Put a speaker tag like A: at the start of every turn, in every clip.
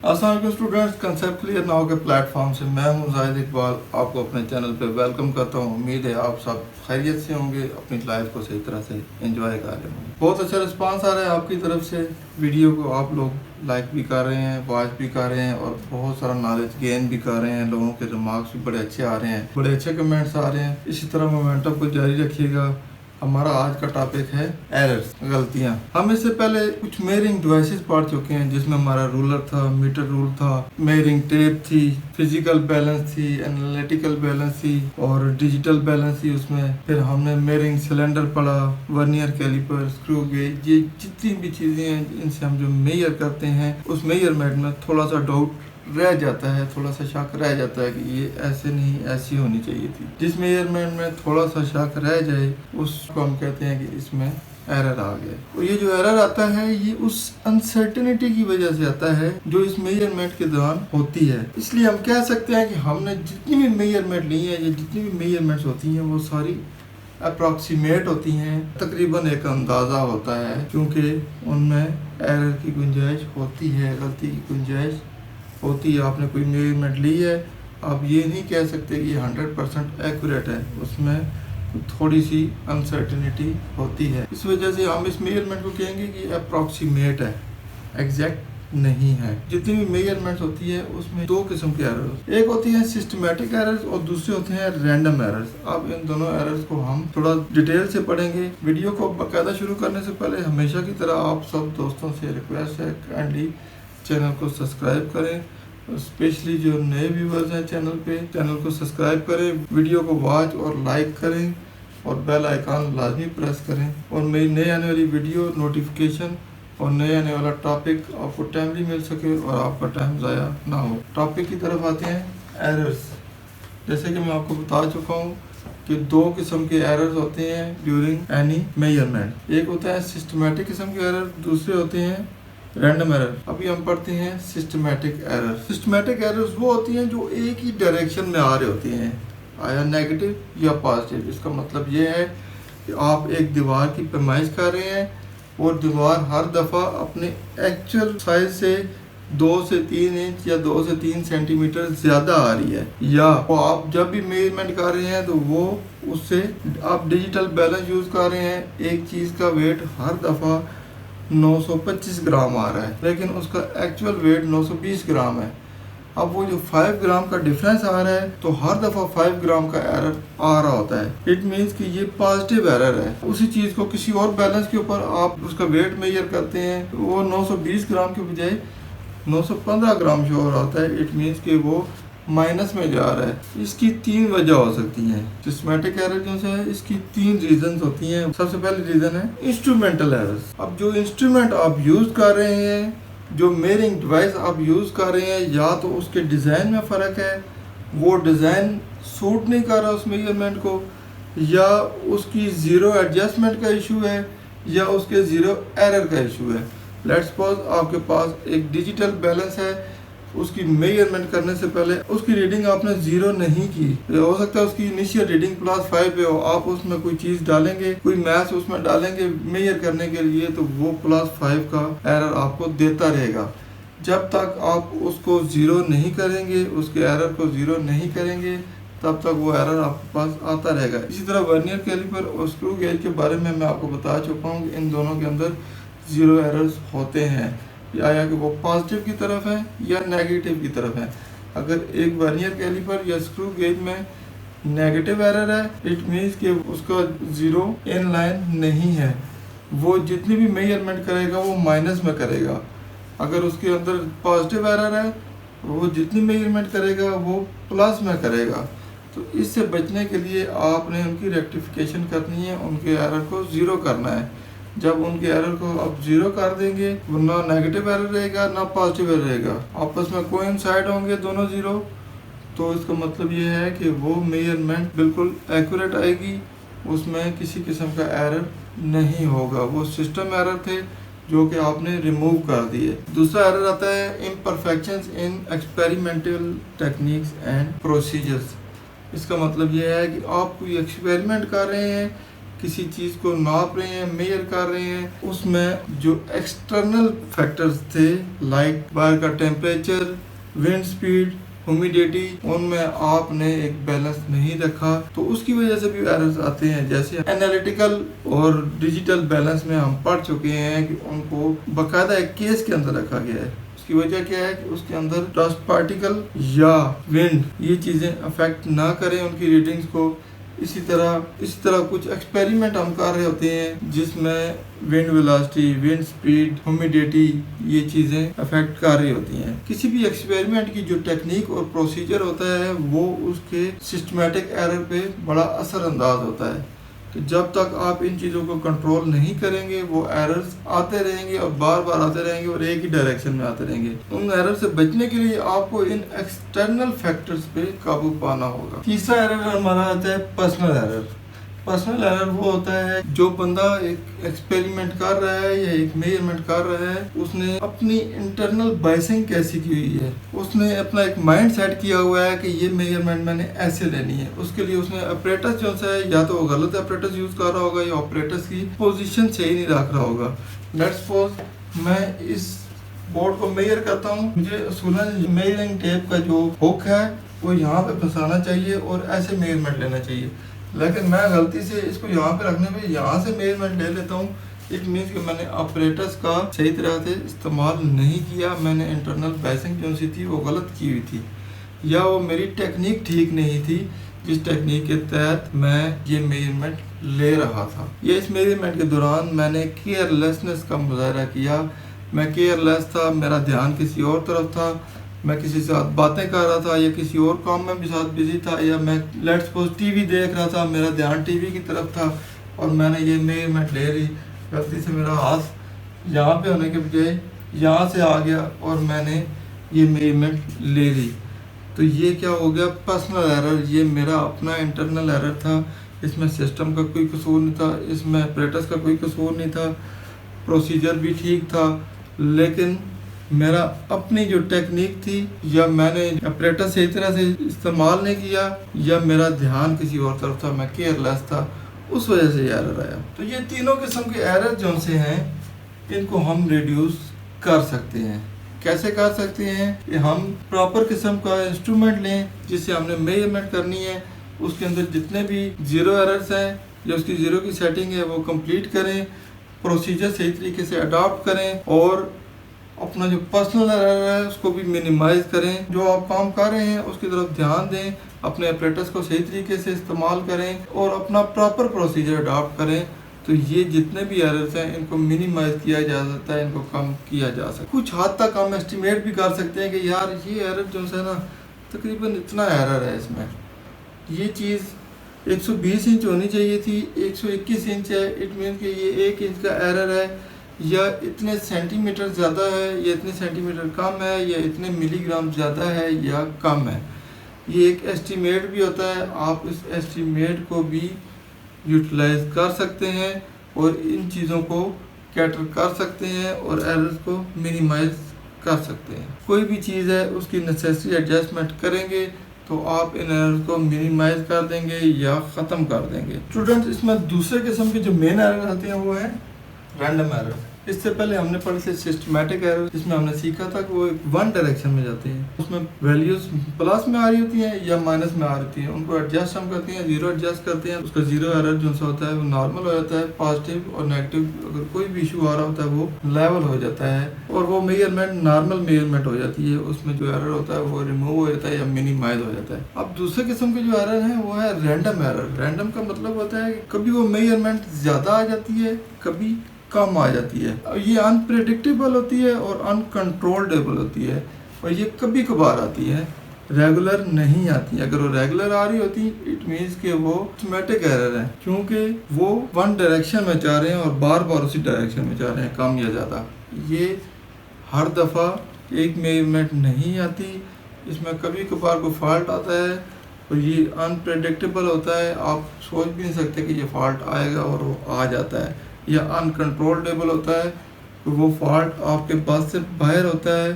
A: अस्सलाम वालेकुम students, concept clear now के प्लेटफॉर्म से मैं हूं जाहिद इकबाल, आपको अपने चैनल पे वेलकम करता हूं। उम्मीद है आप सब खैरियत से होंगे, अपनी लाइफ को सही तरह से एंजॉय कर रहे होंगे। बहुत अच्छा रिस्पांस आ रहा है आपकी तरफ से। वीडियो को आप लोग लाइक भी कर रहे हैं, वॉच भी कर रहे हैं और बहुत सारा नॉलेज गेन भी कर रहे हैं। लोगों के रिमार्क्स भी बड़े अच्छे आ रहे हैं, बड़े अच्छे कमेंट्स आ रहे हैं। इसी तरह मोमेंटम को जारी रखिएगा। हमारा आज का टॉपिक है एरर्स, गलतियां। हम इससे पहले कुछ मेजरिंग डिवाइसेस पढ़ चुके हैं, जिसमें हमारा रूलर था, मीटर रूल था, मेजरिंग टेप थी, फिजिकल बैलेंस थी, एनालिटिकल बैलेंस थी और डिजिटल बैलेंस थी उसमें। फिर हमने मेजरिंग सिलेंडर पढ़ा, वर्नियर कैलिपर, स्क्रू गेज, ये जितनी भी चीजें हैं इनसे हम जो मेजर करते हैं, उस मेजरमेंट में थोड़ा सा डाउट रह जाता है, थोड़ा सा शक रह जाता है कि ये ऐसे नहीं ऐसी होनी चाहिए थी। जिस मेजरमेंट में थोड़ा सा शक रह जाए उसको हम कहते हैं कि इसमें एरर आ गया। तो ये जो एरर आता है ये उस अनसर्टेनिटी की वजह से आता है जो इस मेजरमेंट के दौरान होती है। इसलिए हम कह सकते हैं कि हमने जितनी भी मेजरमेंट ली है या जितनी भी मेजरमेंट्स होती हैं वो सारी अप्रॉक्सीमेट होती हैं, तकरीबन एक अंदाज़ा होता है, क्योंकि उनमें एरर की गुंजाइश होती है, गलती की गुंजाइश होती है। आपने कोई मेजरमेंट ली है, आप ये नहीं कह सकते कि 100% एक्यूरेट है, उसमें थोड़ी सी अनसर्टेनिटी होती है। इस वजह से हम इस मेजरमेंट को कहेंगे कि अप्रॉक्सीमेट है, एग्जैक्ट नहीं है। जितनी भी मेजरमेंट्स होती है उसमें दो किस्म के एरर्स, एक होती है सिस्टमेटिक एरर्स और दूसरे होते हैं रैंडम एरर्स। अब इन दोनों एरर्स को हम थोड़ा डिटेल से पढ़ेंगे। वीडियो को बाकायदा शुरू करने से पहले हमेशा की तरह आप सब दोस्तों से रिक्वेस्ट है, काइंडली चैनल को सब्सक्राइब करें। स्पेशली जो नए व्यूवर्स हैं चैनल को सब्सक्राइब करें, वीडियो को वॉच और लाइक करें और बेल आइकन लाजमी प्रेस करें, और मेरी नई आने वाली वीडियो नोटिफिकेशन और नए आने वाला टॉपिक आपको टाइमली मिल सके और आपका टाइम ज़ाया ना हो। टॉपिक की तरफ आते हैं, एरर्स। जैसे कि मैं आपको बता चुका हूँ कि दो किस्म के एरर्स होते हैं ड्यूरिंग एनी मेजरमेंट। एक होता है सिस्टमेटिक किस्म के एरर, दूसरे होते हैं रैंडम एरर। अभी हम पढ़ते हैं सिस्टमेटिक एरर। सिस्टमेटिक एरर्स वो होती हैं जो एक ही डायरेक्शन में आ रहे होती हैं, आया नेगेटिव या पॉजिटिव। इसका मतलब ये है कि आप एक दीवार की पैमाइश कर रहे हैं और दीवार हर दफ़ा अपने एक्चुअल साइज से 2 से 3 इंच या 2 से 3 सेंटीमीटर ज़्यादा आ रही है, या वो आप जब भी मेजरमेंट कर रहे हैं तो वो उससे आप डिजिटल बैलेंस यूज़ कर रहे हैं। एक चीज़ का वेट हर दफ़ा 925 ग्राम आ रहा है, लेकिन उसका एक्चुअल वेट 920 ग्राम है। अब वो जो 5 ग्राम का डिफरेंस आ रहा है, तो हर दफ़ा 5 ग्राम का एरर आ रहा होता है। इट मीन्स कि ये पॉजिटिव एरर है। उसी चीज़ को किसी और बैलेंस के ऊपर आप उसका वेट मेजर करते हैं, तो वो 920 ग्राम के बजाय 915 ग्राम शो हो रहा होता है। इट मीन्स कि वो माइनस में जा रहा है। इसकी 3 वजह हो सकती हैं। सिस्टमेटिक एरर जो है इसकी 3 रीजंस होती हैं। सबसे पहले रीजन है इंस्ट्रूमेंटल एरर्स। अब जो इंस्ट्रूमेंट आप यूज़ कर रहे हैं, जो मेजरिंग डिवाइस आप यूज़ कर रहे हैं, या तो उसके डिज़ाइन में फ़र्क है, वो डिज़ाइन सूट नहीं कर रहा उस मेजरमेंट को, या उसकी ज़ीरो एडजस्टमेंट का इशू है, या उसके ज़ीरो एरर का इशू है। लेट्स सपोज आपके पास एक डिजिटल बैलेंस है, उसकी मेजरमेंट करने से पहले उसकी रीडिंग आपने 0 नहीं की, हो सकता है उसकी इनिशियल रीडिंग +5 पे हो। आप उसमें कोई चीज़ डालेंगे, कोई मैथ्स उसमें डालेंगे मेजर करने के लिए, तो वो +5 का एरर आपको देता रहेगा। जब तक आप उसको 0 नहीं करेंगे, उसके एरर को 0 नहीं करेंगे, तब तक वो एरर आपके पास आता रहेगा। इसी तरह वर्नियर कैलिपर और स्क्रू गेज के बारे में मैं आपको बता चुका हूँ कि इन दोनों के अंदर 0 एरर्स होते हैं, या कि वो पॉजिटिव की तरफ है या नेगेटिव की तरफ है। अगर एक वर्नियर कैलिपर या स्क्रू गेज में नेगेटिव एरर है, इट मीन्स कि उसका 0 इन लाइन नहीं है, वो जितनी भी मेजरमेंट करेगा वो माइनस में करेगा। अगर उसके अंदर पॉजिटिव एरर है, वो जितनी मेजरमेंट करेगा वो प्लस में करेगा। तो इससे बचने के लिए आपने उनकी रेक्टिफिकेशन करनी है, उनके एरर को 0 करना है। जब उनके एरर को आप 0 कर देंगे, वो ना नेगेटिव एरर रहेगा ना पॉजिटिव एरर रहेगा, आपस में कोइंसाइड होंगे दोनों 0, तो इसका मतलब ये है कि वो मेजरमेंट बिल्कुल एक्यूरेट आएगी, उसमें किसी किस्म का एरर नहीं होगा। वो सिस्टम एरर थे जो कि आपने रिमूव कर दिए। दूसरा एरर आता है imperfections in experimental techniques and procedures. इसका मतलब ये है कि आप कोई एक्सपेरिमेंट कर रहे हैं, किसी चीज़ को नाप रहे हैं, मेजर कर रहे हैं, उसमें जो एक्सटर्नल फैक्टर्स थे लाइक वायर का टेम्परेचर, विंड स्पीड, ह्यूमिडिटी, उनमें आपने एक बैलेंस नहीं रखा तो उसकी वजह से भी एरर्स आते हैं। जैसे एनालिटिकल और डिजिटल बैलेंस में हम पढ़ चुके हैं कि उनको बाकायदा एक केस के अंदर रखा गया है। उसकी वजह क्या है कि उसके अंदर डस्ट पार्टिकल या विंड ये चीज़ें अफेक्ट ना करें उनकी रीडिंग्स को। इसी तरह कुछ एक्सपेरिमेंट हम कर रहे होते हैं जिसमें wind velocity, wind speed, humidity ये चीज़ें अफेक्ट कर रही होती हैं। किसी भी एक्सपेरिमेंट की जो टेक्निक और प्रोसीजर होता है वो उसके सिस्टमेटिक एरर पे बड़ा असरअंदाज होता है। तो जब तक आप इन चीज़ों को कंट्रोल नहीं करेंगे वो एरर्स आते रहेंगे और बार बार आते रहेंगे और एक ही डायरेक्शन में आते रहेंगे। उन एरर से बचने के लिए आपको इन एक्सटर्नल फैक्टर्स पे काबू पाना होगा। तीसरा एरर हमारा आता है पर्सनल एरर। पर्सनल एरर वो होता है जो बंदा एक एक्सपेरिमेंट कर रहा है या एक मेजरमेंट कर रहा है, उसने अपनी इंटरनल बाइसिंग कैसी की हुई है, उसने अपना एक माइंड सेट किया हुआ है कि ये मेजरमेंट मैंने ऐसे लेनी है। उसके लिए उसने ऑपरेटस जो है या तो वो गलत ऑपरेटस यूज कर रहा होगा या ऑपरेटस की पोजीशन सही नहीं रख रहा होगा। लेट्स सपोज मैं इस बोर्ड को मेजर करता हूँ, मुझे असूलन मेजरिंग टेप का जो हुक है वो यहाँ पे फंसाना चाहिए और ऐसे मेजरमेंट लेना चाहिए, लेकिन मैं गलती से इसको यहाँ पे रखने में यहाँ से मेजरमेंट ले लेता हूँ। इट मीन्स कि मैंने ऑपरेटर्स का सही तरह से इस्तेमाल नहीं किया, मैंने इंटरनल बाइसिंग जो सी थी वो गलत की हुई थी या वो मेरी टेक्निक ठीक नहीं थी जिस टेक्निक के तहत मैं ये मेजरमेंट ले रहा था। ये इस मेजरमेंट के दौरान मैंने केयरलेसनेस का मुजाहरा किया। मैं केयरलेस था, मेरा ध्यान किसी और तरफ था, मैं किसी से साथ बातें कर रहा था या किसी और काम में भी साथ बिजी था, या मैं लेट्स सपोज टीवी देख रहा था, मेरा ध्यान टीवी की तरफ था और मैंने ये मेजरमेंट ले रही, गलती से मेरा हाथ यहाँ पे होने के बजाय यहाँ से आ गया और मैंने ये मेजरमेंट ले ली। तो ये क्या हो गया, पर्सनल एरर। ये मेरा अपना इंटरनल एरर था, इसमें सिस्टम का कोई कसूर नहीं था, इसमें ऑपरेटर्स का कोई कसूर नहीं था, प्रोसीजर भी ठीक था, लेकिन मेरा अपनी जो टेक्निक थी या मैंने ऑपरेटर सही तरह से इस्तेमाल नहीं किया या मेरा ध्यान किसी और तरफ था, मैं केयरलेस था, उस वजह से एरर आया। तो ये तीनों किस्म के एरर जो से हैं इनको हम रिड्यूस कर सकते हैं। कैसे कर सकते हैं कि हम प्रॉपर किस्म का इंस्ट्रूमेंट लें जिससे हमने मेजरमेंट करनी है, उसके अंदर जितने भी जीरो एरर्स हैं या उसकी जीरो की सेटिंग है वो कंप्लीट करें, प्रोसीजर सही तरीके से अडॉप्ट करें और अपना जो पर्सनल एरर है उसको भी मिनिमाइज करें। जो आप काम कर रहे हैं उसकी तरफ ध्यान दें, अपने ऑपरेटर्स को सही तरीके से इस्तेमाल करें और अपना प्रॉपर प्रोसीजर अडॉप्ट करें। तो ये जितने भी एरर्स हैं इनको मिनिमाइज किया जा सकता है, इनको कम किया जा सकता है। कुछ हद तक हम एस्टिमेट भी कर सकते हैं कि यार ये एरर जो है ना तकरीबन इतना एरर है, इसमें ये चीज़ 120 इंच होनी चाहिए थी, 121 इंच है, इट मीन कि ये 1 इंच का एरर है या इतने सेंटीमीटर ज़्यादा है या इतने सेंटीमीटर कम है या इतने मिलीग्राम ज़्यादा है या कम है। ये एक एस्टीमेट भी होता है, आप इस एस्टीमेट को भी यूटिलाइज कर सकते हैं और इन चीज़ों को कैटर कर सकते हैं और एरर्स को मिनिमाइज कर सकते हैं। कोई भी चीज़ है उसकी नेसेसरी एडजस्टमेंट करेंगे तो आप इन एरर्स को मिनिमाइज कर देंगे या ख़त्म कर देंगे। स्टूडेंट्स, इसमें दूसरे किस्म के जो मेन एरर आते हैं वो है रैंडम एरर। इससे पहले हमने पढ़े थे सिस्टमैटिक एरर, जिसमें हमने सीखा था कि वो एक वन डायरेक्शन में जाते हैं, उसमें वैल्यूज प्लस में आ रही होती हैं या माइनस में आ रही हैं, उनको एडजस्ट हम करते हैं, जीरो एडजस्ट करते हैं, उसका जीरो एरर जो सा होता है वो नॉर्मल हो जाता है, पॉजिटिव और नेगेटिव अगर कोई भी इशू आ रहा होता है वो लेवल हो जाता है और वो मेजरमेंट नॉर्मल मेजरमेंट हो जाती है, उसमें जो एरर होता है वो रिमूव हो जाता है या मिनिमाइज हो जाता है। अब दूसरे किस्म के जो एरर है वो है रैंडम एरर। रैंडम का मतलब होता है कि कभी वो मेजरमेंट ज्यादा आ जाती है, कभी कम आ जाती है, ये अनप्रेडिक्टेबल होती है और अनकंट्रोलेबल होती है और ये कभी कभार आती है, रेगुलर नहीं आती। अगर वो रेगुलर आ रही होती इट मीन्स कि वो ऑटोमेटिक एरर है, क्योंकि वो वन डायरेक्शन में जा रहे हैं और बार बार उसी डायरेक्शन में जा रहे हैं, कम या ज़्यादा। ये हर दफ़ा एक मेजरमेंट नहीं आती, इसमें कभी कभार को फॉल्ट आता है और ये अनप्रेडिक्टेबल होता है, आप सोच भी नहीं सकते कि ये फॉल्ट आएगा और वो आ जाता है। या अनकंट्रोलेबल होता है तो वो फॉल्ट आपके पास से बाहर होता है,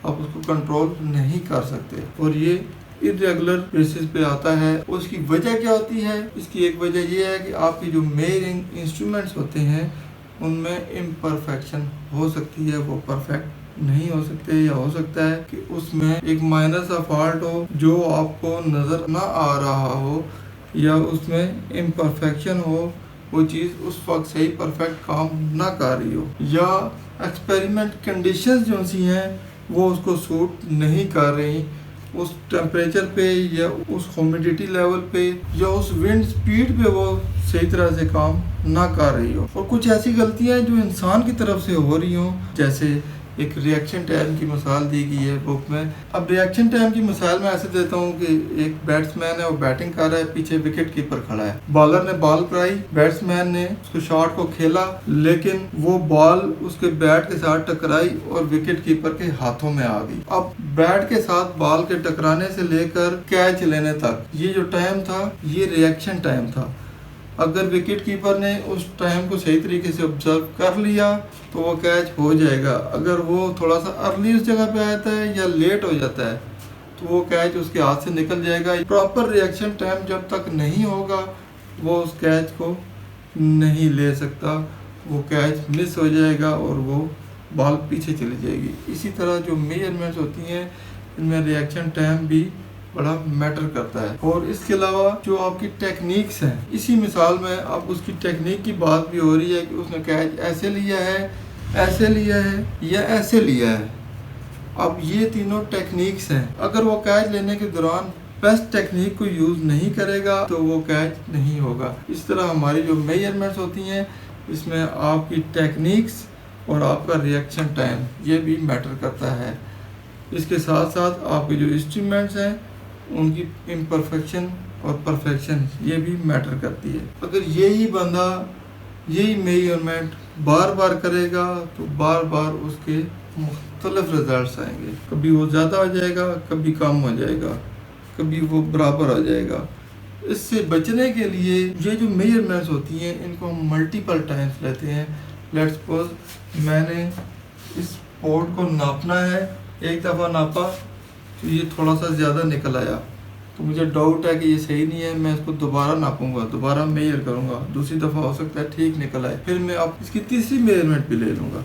A: आप उसको कंट्रोल नहीं कर सकते और ये इरेगुलर बेसिस पे आता है। उसकी वजह क्या होती है? इसकी एक वजह यह है कि आपकी जो मेजरिंग इंस्ट्रूमेंट्स होते हैं उनमें इम्परफेक्शन हो सकती है, वो परफेक्ट नहीं हो सकते, या हो सकता है कि उसमें एक माइनर सा फॉल्ट हो जो आपको नज़र ना आ रहा हो, या उसमें इम्परफेक्शन हो, वो चीज़ उस वक्त सही परफेक्ट काम ना कर रही हो, या एक्सपेरिमेंट कंडीशंस जो सी हैं वो उसको सूट नहीं कर रही उस टेम्परेचर पे, या उस ह्यूमिडिटी लेवल पे, या उस विंड स्पीड पे वो सही तरह से काम ना कर रही हो। और कुछ ऐसी गलतियां जो इंसान की तरफ से हो रही हो, जैसे एक रिएक्शन टाइम की मिसाल दी गई है बुक में। अब रिएक्शन टाइम की मिसाल मैं ऐसे देता हूँ कि एक बैट्समैन है, वो बैटिंग कर रहा है, पीछे विकेट कीपर खड़ा है, बॉलर ने बॉल कराई, बैट्समैन ने उसको शॉट को खेला, लेकिन वो बॉल उसके बैट के साथ टकराई और विकेट कीपर के हाथों में आ गई। अब बैट के साथ बॉल के टकराने से लेकर कैच लेने तक ये जो टाइम था, ये रिएक्शन टाइम था। अगर विकेट कीपर ने उस टाइम को सही तरीके से ऑब्जर्व कर लिया तो वो कैच हो जाएगा। अगर वो थोड़ा सा अर्ली उस जगह पे आ जाता है या लेट हो जाता है तो वो कैच उसके हाथ से निकल जाएगा। प्रॉपर रिएक्शन टाइम जब तक नहीं होगा वो उस कैच को नहीं ले सकता, वो कैच मिस हो जाएगा और वो बॉल पीछे चली जाएगी। इसी तरह जो मेजरमेंट्स होती हैं इनमें रिएक्शन टाइम भी बड़ा मैटर करता है। और इसके अलावा जो आपकी टेक्निक्स हैं, इसी मिसाल में अब उसकी टेक्निक की बात भी हो रही है कि उसने कैच ऐसे लिया है, ऐसे लिया है या ऐसे लिया है। अब ये तीनों टेक्निक्स हैं, अगर वो कैच लेने के दौरान बेस्ट टेक्निक को यूज़ नहीं करेगा तो वो कैच नहीं होगा। इस तरह हमारी जो मेजरमेंट्स होती हैं इसमें आपकी टेक्निक्स और आपका रिएक्शन टाइम ये भी मैटर करता है। इसके साथ साथ आपके जो इंस्ट्रूमेंट्स हैं उनकी इम्परफेक्शन और परफेक्शन ये भी मैटर करती है। अगर यही बंदा यही मेजरमेंट बार बार करेगा तो बार बार उसके मुख्तलिफ रिजल्ट्स आएंगे। कभी वो ज़्यादा हो जाएगा, कभी कम हो जाएगा, कभी वो बराबर हो जाएगा। इससे बचने के लिए ये जो मेजरमेंट्स होती हैं इनको हम मल्टीपल टाइम्स लेते हैं। लेट्स सपोज मैंने इस पोर्ट को नापना है, एक दफ़ा नापा तो ये थोड़ा सा ज़्यादा निकल आया, तो मुझे डाउट है कि ये सही नहीं है, मैं इसको दोबारा नापूंगा, दोबारा मेजर करूंगा, दूसरी दफ़ा हो सकता है ठीक निकल आए, फिर मैं अब इसकी तीसरी मेजरमेंट भी ले लूँगा।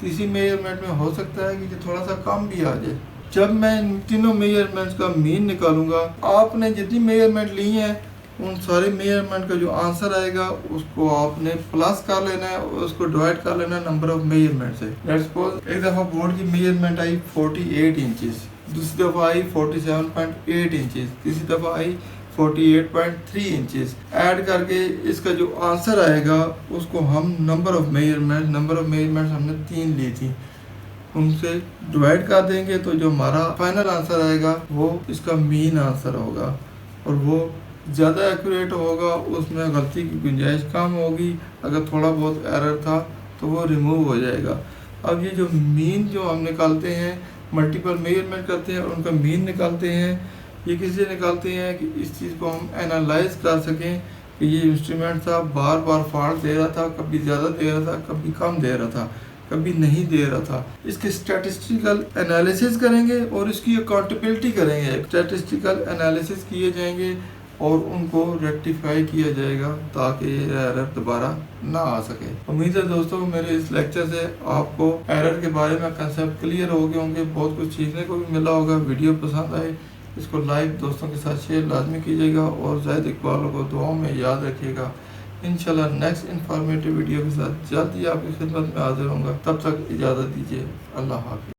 A: तीसरी मेजरमेंट में हो सकता है कि ये थोड़ा सा कम भी आ जाए। जब मैं इन तीनों मेजरमेंट्स का मीन निकालूंगा, आपने जितनी मेजरमेंट ली हैं उन सारे मेजरमेंट का जो आंसर आएगा उसको आपने प्लस कर लेना है, उसको डिवाइड कर लेना है नंबर ऑफ मेजरमेंट से। लेट्स सपोज एक दफ़ा बोर्ड की मेजरमेंट आई 48 इंचेस, दूसरी दफ़ा आई 47.8 इंचेस, तीसरी दफ़ा आई 48.3 इंचेस। ऐड करके इसका जो आंसर आएगा उसको हम नंबर ऑफ मेजरमेंट्स हमने 3 ली थी, उनसे डिवाइड कर देंगे तो जो हमारा फाइनल आंसर आएगा वो इसका मीन आंसर होगा, और वो ज़्यादा एक्यूरेट होगा, उसमें गलती की गुंजाइश कम होगी। अगर थोड़ा बहुत एरर था तो वो रिमूव हो जाएगा। अब ये जो मीन जो हम निकालते हैं, मल्टीपल मेजरमेंट करते हैं और उनका मीन निकालते हैं, ये किस लिए निकालते हैं कि इस चीज़ को हम एनालाइज कर सकें कि ये इंस्ट्रूमेंट था बार बार फॉल्ट दे रहा था, कभी ज़्यादा दे रहा था, कभी कम दे रहा था, कभी नहीं दे रहा था। इसके स्टैटिस्टिकल एनालिसिस करेंगे और इसकी अकाउंटेबिलिटी करेंगे। स्टैटिस्टिकल एनालिसिस किए जाएंगे और उनको रेक्टिफाई किया जाएगा ताकि एरर दोबारा ना आ सके। उम्मीद है दोस्तों मेरे इस लेक्चर से आपको एरर के बारे में कंसेप्ट क्लियर हो गए होंगे, बहुत कुछ सीखने को भी मिला होगा। वीडियो पसंद आए इसको लाइक दोस्तों के साथ शेयर लाजमी कीजिएगा और ज़ाहिद इकबाल को दुआओं में याद रखिएगा। इंशाल्लाह नेक्स्ट इन्फॉर्मेटिव वीडियो के साथ जल्द ही आपकी खिदमत में हाजिर होऊंगा। तब तक इजाज़त दीजिए। अल्लाह हाफ़िज़।